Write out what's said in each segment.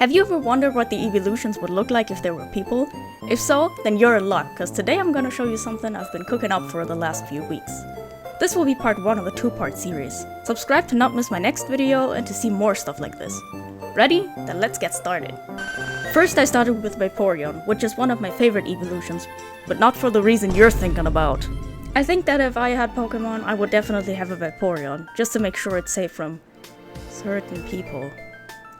Have you ever wondered what the Eveelutions would look like if they were people? If so, then you're in luck, cause today I'm gonna show you something I've been cooking up for the last few weeks. This will be part 1 of a 2-part series. Subscribe to not miss my next video and to see more stuff like this. Ready? Then let's get started. First I started with Vaporeon, which is one of my favorite Eveelutions, but not for the reason you're thinking about. I think that if I had Pokemon, I would definitely have a Vaporeon, just to make sure it's safe from certain people.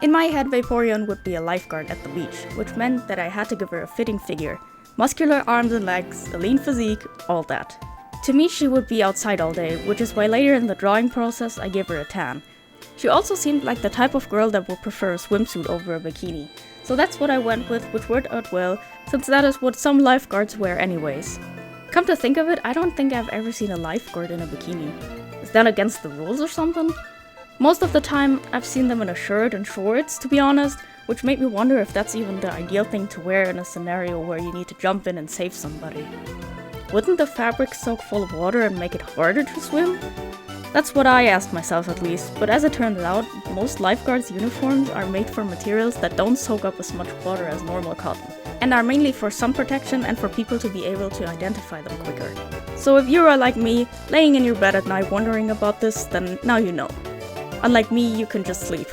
In my head, Vaporeon would be a lifeguard at the beach, which meant that I had to give her a fitting figure. Muscular arms and legs, a lean physique, all that. To me, she would be outside all day, which is why later in the drawing process I gave her a tan. She also seemed like the type of girl that would prefer a swimsuit over a bikini, so that's what I went with, which worked out well, since that is what some lifeguards wear anyways. Come to think of it, I don't think I've ever seen a lifeguard in a bikini. Is that against the rules or something? Most of the time, I've seen them in a shirt and shorts, to be honest, which made me wonder if that's even the ideal thing to wear in a scenario where you need to jump in and save somebody. Wouldn't the fabric soak full of water and make it harder to swim? That's what I asked myself at least, but as it turns out, most lifeguards' uniforms are made from materials that don't soak up as much water as normal cotton, and are mainly for sun protection and for people to be able to identify them quicker. So if you are like me, laying in your bed at night wondering about this, then now you know. Unlike me, you can just sleep.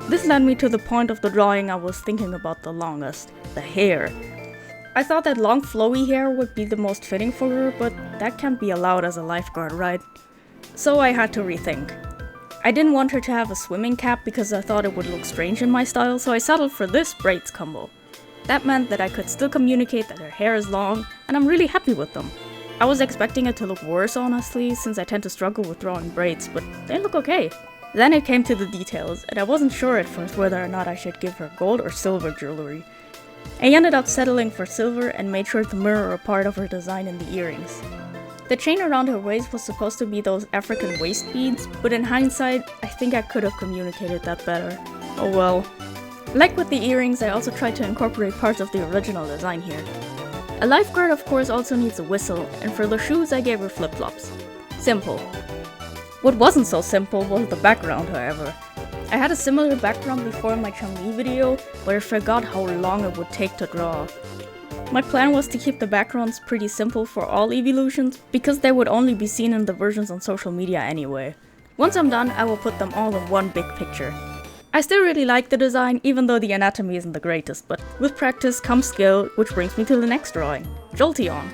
This led me to the point of the drawing I was thinking about the longest, the hair. I thought that long flowy hair would be the most fitting for her, but that can't be allowed as a lifeguard, right? So I had to rethink. I didn't want her to have a swimming cap because I thought it would look strange in my style, so I settled for this braids combo. That meant that I could still communicate that her hair is long, and I'm really happy with them. I was expecting it to look worse, honestly, since I tend to struggle with drawing braids, but they look okay. Then it came to the details, and I wasn't sure at first whether or not I should give her gold or silver jewelry. I ended up settling for silver and made sure to mirror a part of her design in the earrings. The chain around her waist was supposed to be those African waist beads, but in hindsight, I think I could have communicated that better. Oh well. Like with the earrings, I also tried to incorporate parts of the original design here. A lifeguard of course also needs a whistle, and for the shoes I gave her flip-flops. Simple. What wasn't so simple was the background, however. I had a similar background before in my Chun-Li video, but I forgot how long it would take to draw. My plan was to keep the backgrounds pretty simple for all Eveelutions, because they would only be seen in the versions on social media anyway. Once I'm done, I will put them all in one big picture. I still really like the design, even though the anatomy isn't the greatest, but with practice comes skill, which brings me to the next drawing, Jolteon.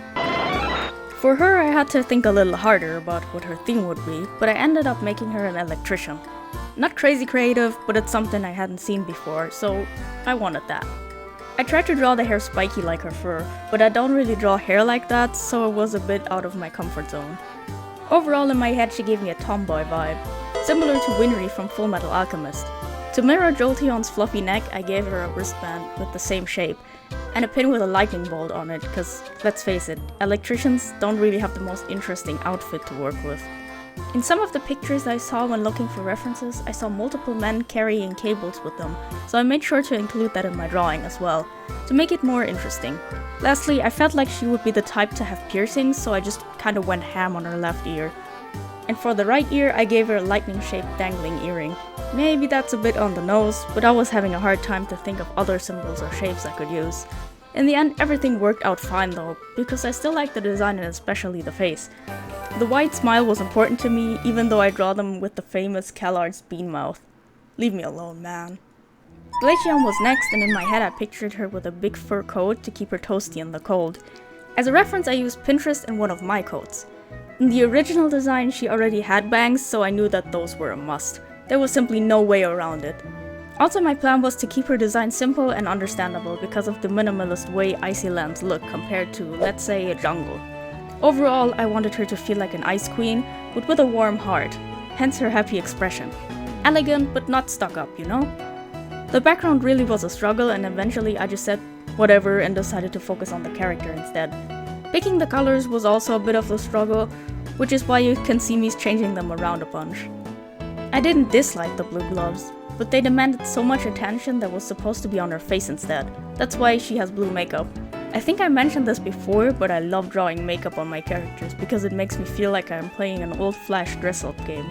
For her, I had to think a little harder about what her theme would be, but I ended up making her an electrician. Not crazy creative, but it's something I hadn't seen before, so I wanted that. I tried to draw the hair spiky like her fur, but I don't really draw hair like that, so it was a bit out of my comfort zone. Overall in my head she gave me a tomboy vibe, similar to Winry from Fullmetal Alchemist. To mirror Jolteon's fluffy neck, I gave her a wristband with the same shape, and a pin with a lightning bolt on it, cause let's face it, electricians don't really have the most interesting outfit to work with. In some of the pictures I saw when looking for references, I saw multiple men carrying cables with them, so I made sure to include that in my drawing as well, to make it more interesting. Lastly, I felt like she would be the type to have piercings, so I just kinda went ham on her left ear. And for the right ear, I gave her a lightning-shaped dangling earring. Maybe that's a bit on the nose, but I was having a hard time to think of other symbols or shapes I could use. In the end, everything worked out fine though, because I still like the design and especially the face. The wide smile was important to me, even though I draw them with the famous CalArts bean mouth. Leave me alone, man. Glaceon was next, and in my head I pictured her with a big fur coat to keep her toasty in the cold. As a reference, I used Pinterest and one of my coats. In the original design, she already had bangs, so I knew that those were a must. There was simply no way around it. Also, my plan was to keep her design simple and understandable because of the minimalist way icy lands look compared to, let's say, a jungle. Overall, I wanted her to feel like an ice queen, but with a warm heart, hence her happy expression. Elegant, but not stuck up, you know? The background really was a struggle, and eventually I just said whatever and decided to focus on the character instead. Picking the colors was also a bit of a struggle, which is why you can see me changing them around a bunch. I didn't dislike the blue gloves, but they demanded so much attention that was supposed to be on her face instead. That's why she has blue makeup. I think I mentioned this before, but I love drawing makeup on my characters because it makes me feel like I'm playing an old Flash dress-up game.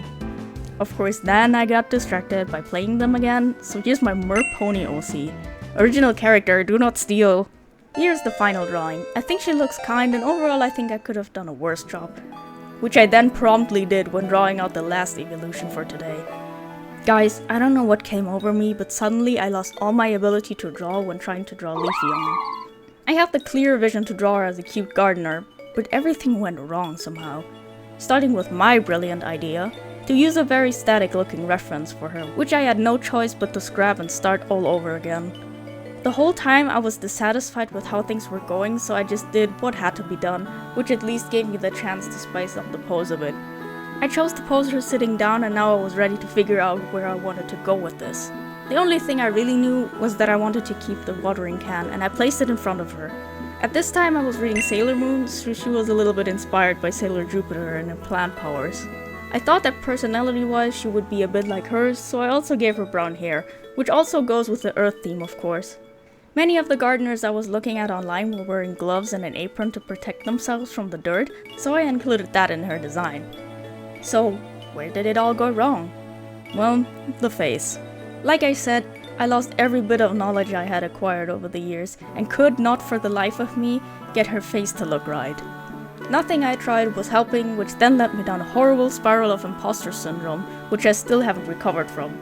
Of course, then I got distracted by playing them again, so here's my Mer Pony OC. Original character, do not steal. Here's the final drawing. I think she looks kind, and overall I think I could have done a worse job. Which I then promptly did when drawing out the last evolution for today. Guys, I don't know what came over me, but suddenly I lost all my ability to draw when trying to draw Leafeon. I had the clear vision to draw her as a cute gardener, but everything went wrong somehow. Starting with my brilliant idea, to use a very static looking reference for her, which I had no choice but to scrap and start all over again. The whole time I was dissatisfied with how things were going, so I just did what had to be done, which at least gave me the chance to spice up the pose a bit. I chose to pose her sitting down, and now I was ready to figure out where I wanted to go with this. The only thing I really knew was that I wanted to keep the watering can, and I placed it in front of her. At this time I was reading Sailor Moon, so she was a little bit inspired by Sailor Jupiter and her plant powers. I thought that personality-wise she would be a bit like hers, so I also gave her brown hair, which also goes with the Earth theme of course. Many of the gardeners I was looking at online were wearing gloves and an apron to protect themselves from the dirt, so I included that in her design. So, where did it all go wrong? Well, the face. Like I said, I lost every bit of knowledge I had acquired over the years, and could not for the life of me get her face to look right. Nothing I tried was helping, which then led me down a horrible spiral of imposter syndrome, which I still haven't recovered from.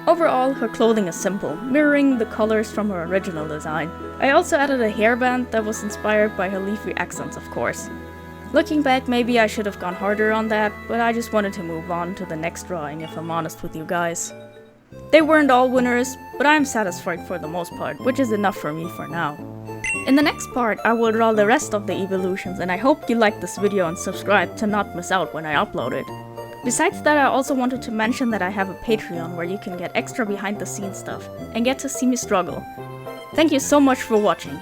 Overall, her clothing is simple, mirroring the colors from her original design. I also added a hairband that was inspired by her leafy accents, of course. Looking back, maybe I should have gone harder on that, but I just wanted to move on to the next drawing if I'm honest with you guys. They weren't all winners, but I'm satisfied for the most part, which is enough for me for now. In the next part, I will draw the rest of the evolutions, and I hope you liked this video and subscribe to not miss out when I upload it. Besides that, I also wanted to mention that I have a Patreon where you can get extra behind the scenes stuff and get to see me struggle. Thank you so much for watching.